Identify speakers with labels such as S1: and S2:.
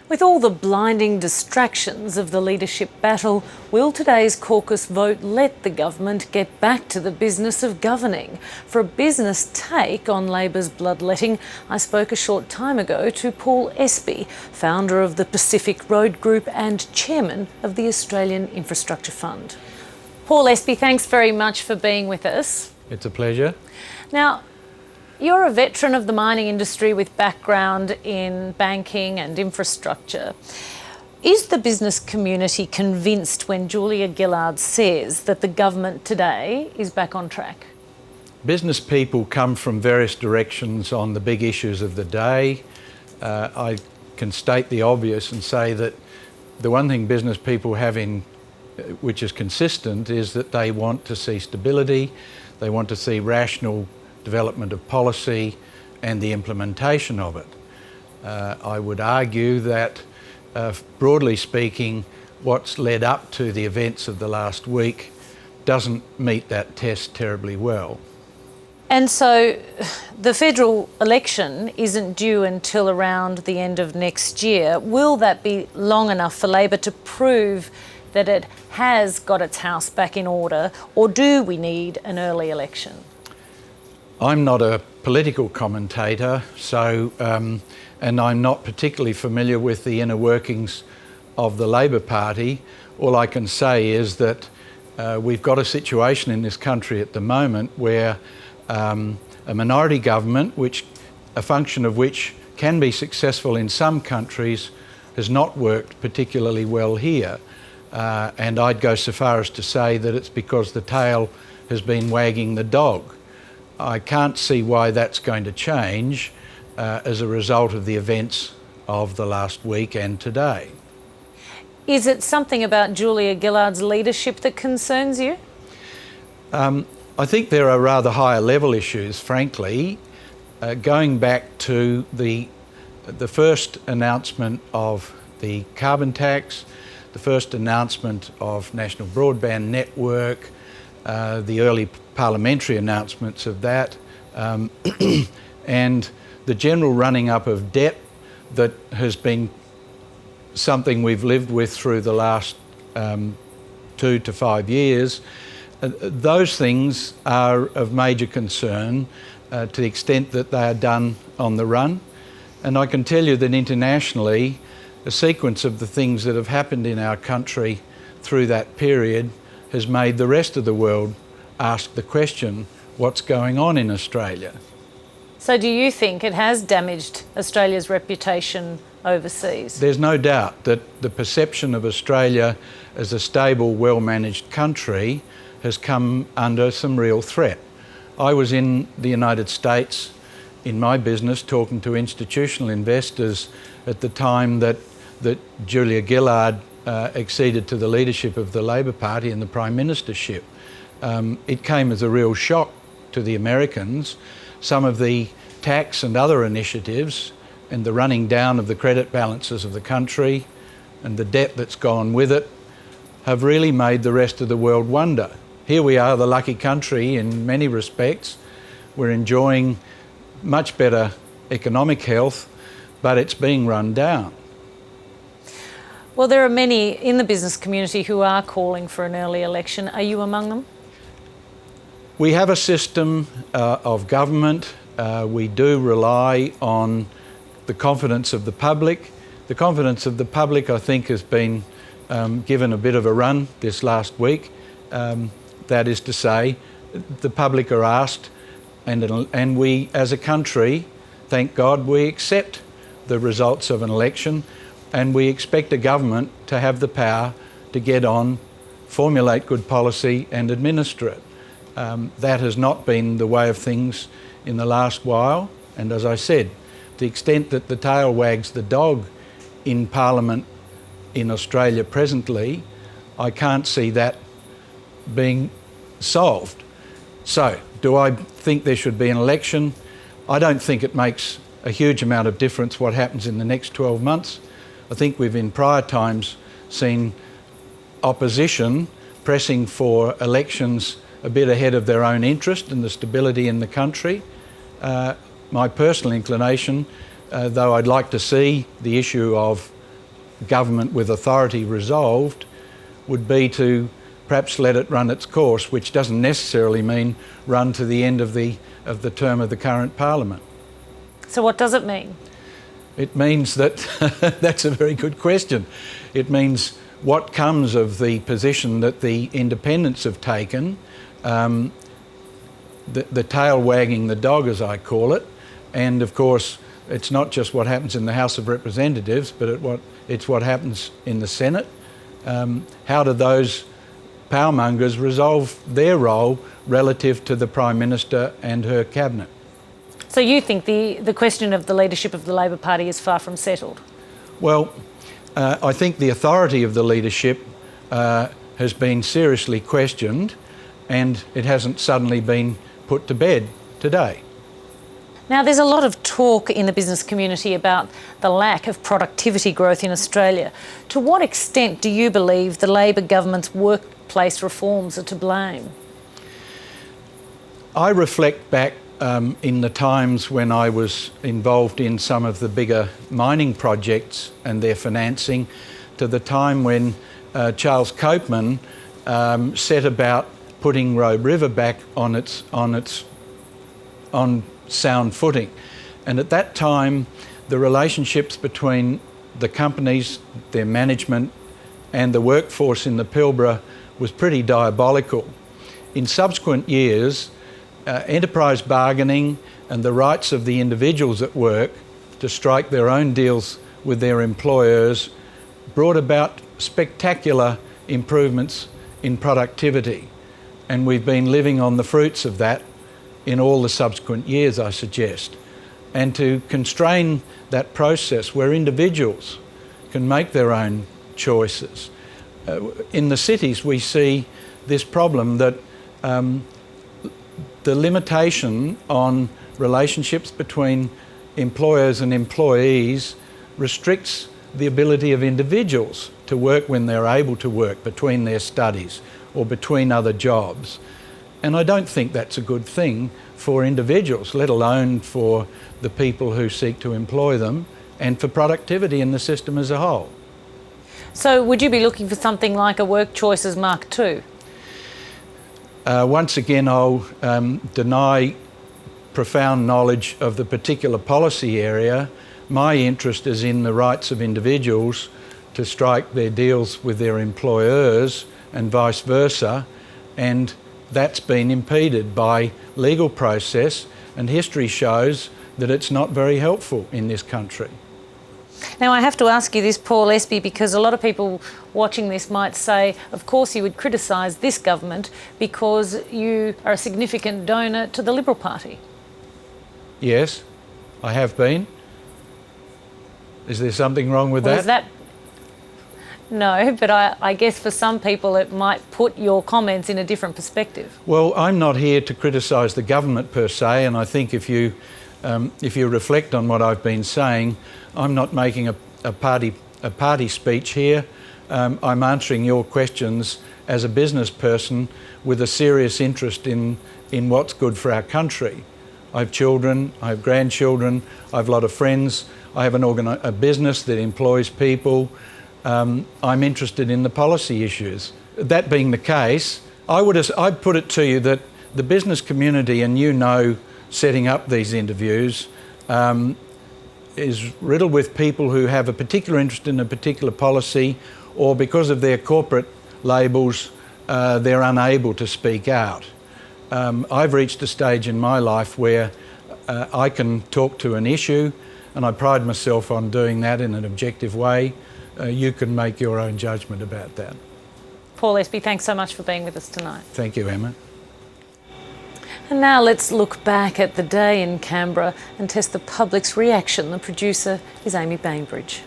S1: With all the blinding distractions of the leadership battle, will today's caucus vote let the government get back to the business of governing? For a business take on Labor's bloodletting, I spoke a short time ago to Paul Espie, founder of the Pacific Road Group and chairman of the Australian Infrastructure Fund. Paul Espie, thanks very much for being with us.
S2: It's a pleasure.
S1: Now, you're a veteran of the mining industry with background in banking and infrastructure. Is the business community convinced when Julia Gillard says that the government today is back on track?
S2: Business people come from various directions on the big issues of the day. I can state the obvious and say that the one thing business people have which is consistent is that they want to see stability, they want to see rational development of policy and the implementation of it. I would argue that, broadly speaking, what's led up to the events of the last week doesn't meet that test terribly well.
S1: And so the federal election isn't due until around the end of next year. Will that be long enough for Labor to prove that it has got its house back in order, or do we need an early election?
S2: I'm not a political commentator, and I'm not particularly familiar with the inner workings of the Labor Party. All I can say is that we've got a situation in this country at the moment where a minority government, a function of which can be successful in some countries, has not worked particularly well here. And I'd go so far as to say that it's because the tail has been wagging the dog. I can't see why that's going to change as a result of the events of the last week and today.
S1: Is it something about Julia Gillard's leadership that concerns you?
S2: I think there are rather higher level issues, frankly. Going back to the first announcement of the carbon tax, the first announcement of National Broadband Network, the early parliamentary announcements of that, and the general running up of debt that has been something we've lived with through the last 2 to 5 years. Those things are of major concern to the extent that they are done on the run. And I can tell you that internationally, a sequence of the things that have happened in our country through that period has made the rest of the world ask the question, what's going on in Australia?
S1: So do you think it has damaged Australia's reputation overseas?
S2: There's no doubt that the perception of Australia as a stable, well-managed country has come under some real threat. I was in the United States in my business talking to institutional investors at the time that Julia Gillard acceded to the leadership of the Labor Party and the Prime Ministership. It came as a real shock to the Americans. Some of the tax and other initiatives and the running down of the credit balances of the country and the debt that's gone with it have really made the rest of the world wonder. Here we are, the lucky country in many respects. We're enjoying much better economic health, but it's being run down.
S1: Well, there are many in the business community who are calling for an early election. Are you among them?
S2: We have a system of government. We do rely on the confidence of the public. The confidence of the public, I think, has been given a bit of a run this last week. That is to say, the public are asked, and we as a country, thank God, we accept the results of an election, and we expect a government to have the power to get on, formulate good policy and administer it. That has not been the way of things in the last while, and as I said, to the extent that the tail wags the dog in Parliament in Australia presently, I can't see that being solved. So, do I think there should be an election? I don't think it makes a huge amount of difference what happens in the next 12 months. I think we've in prior times seen opposition pressing for elections a bit ahead of their own interest and the stability in the country. My personal inclination, though I'd like to see the issue of government with authority resolved would be to perhaps let it run its course, which doesn't necessarily mean run to the end of the term of the current Parliament.
S1: So what does it mean?
S2: It means that, that's a very good question. It means what comes of the position that the independents have taken, the tail wagging the dog, as I call it, and of course it's not just what happens in the House of Representatives, but it's what happens in the Senate. How do those powermongers resolve their role relative to the Prime Minister and her cabinet?
S1: So you think the question of the leadership of the Labor Party is far from settled?
S2: Well, I think the authority of the leadership has been seriously questioned, and it hasn't suddenly been put to bed today.
S1: Now, there's a lot of talk in the business community about the lack of productivity growth in Australia. To what extent do you believe the Labor government's workplace reforms are to blame?
S2: I reflect back in the times when I was involved in some of the bigger mining projects and their financing, to the time when Charles Copeman set about putting Robe River back on sound footing. And at that time, the relationships between the companies, their management, and the workforce in the Pilbara was pretty diabolical. In subsequent years, enterprise bargaining and the rights of the individuals at work to strike their own deals with their employers brought about spectacular improvements in productivity. And we've been living on the fruits of that in all the subsequent years, I suggest. And to constrain that process where individuals can make their own choices. In the cities, we see this problem that the limitation on relationships between employers and employees restricts the ability of individuals to work when they're able to work between their studies or between other jobs. And I don't think that's a good thing for individuals, let alone for the people who seek to employ them and for productivity in the system as a whole.
S1: So would you be looking for something like a Work Choices Mark II?
S2: Once again, I'll deny profound knowledge of the particular policy area. My interest is in the rights of individuals to strike their deals with their employers and vice versa, and that's been impeded by legal process, and history shows that it's not very helpful in this country.
S1: Now, I have to ask you this, Paul Espie, because a lot of people watching this might say, of course you would criticise this government because you are a significant donor to the Liberal Party.
S2: Yes, I have been. Is there something wrong with
S1: Well,
S2: that?
S1: is that? No, but I guess for some people it might put your comments in a different perspective.
S2: Well, I'm not here to criticise the government per se, and I think if you reflect on what I've been saying, I'm not making a party speech here. I'm answering your questions as a business person with a serious interest in what's good for our country. I have children, I have grandchildren, I have a lot of friends, I have a business that employs people. I'm interested in the policy issues. That being the case, I'd put it to you that the business community, and you know, setting up these interviews, is riddled with people who have a particular interest in a particular policy, or because of their corporate labels, they're unable to speak out. I've reached a stage in my life where I can talk to an issue, and I pride myself on doing that in an objective way. You can make your own judgment about that.
S1: Paul Espie, thanks so much for being with us tonight.
S2: Thank you, Emma.
S1: And now let's look back at the day in Canberra and test the public's reaction. The producer is Amy Bainbridge.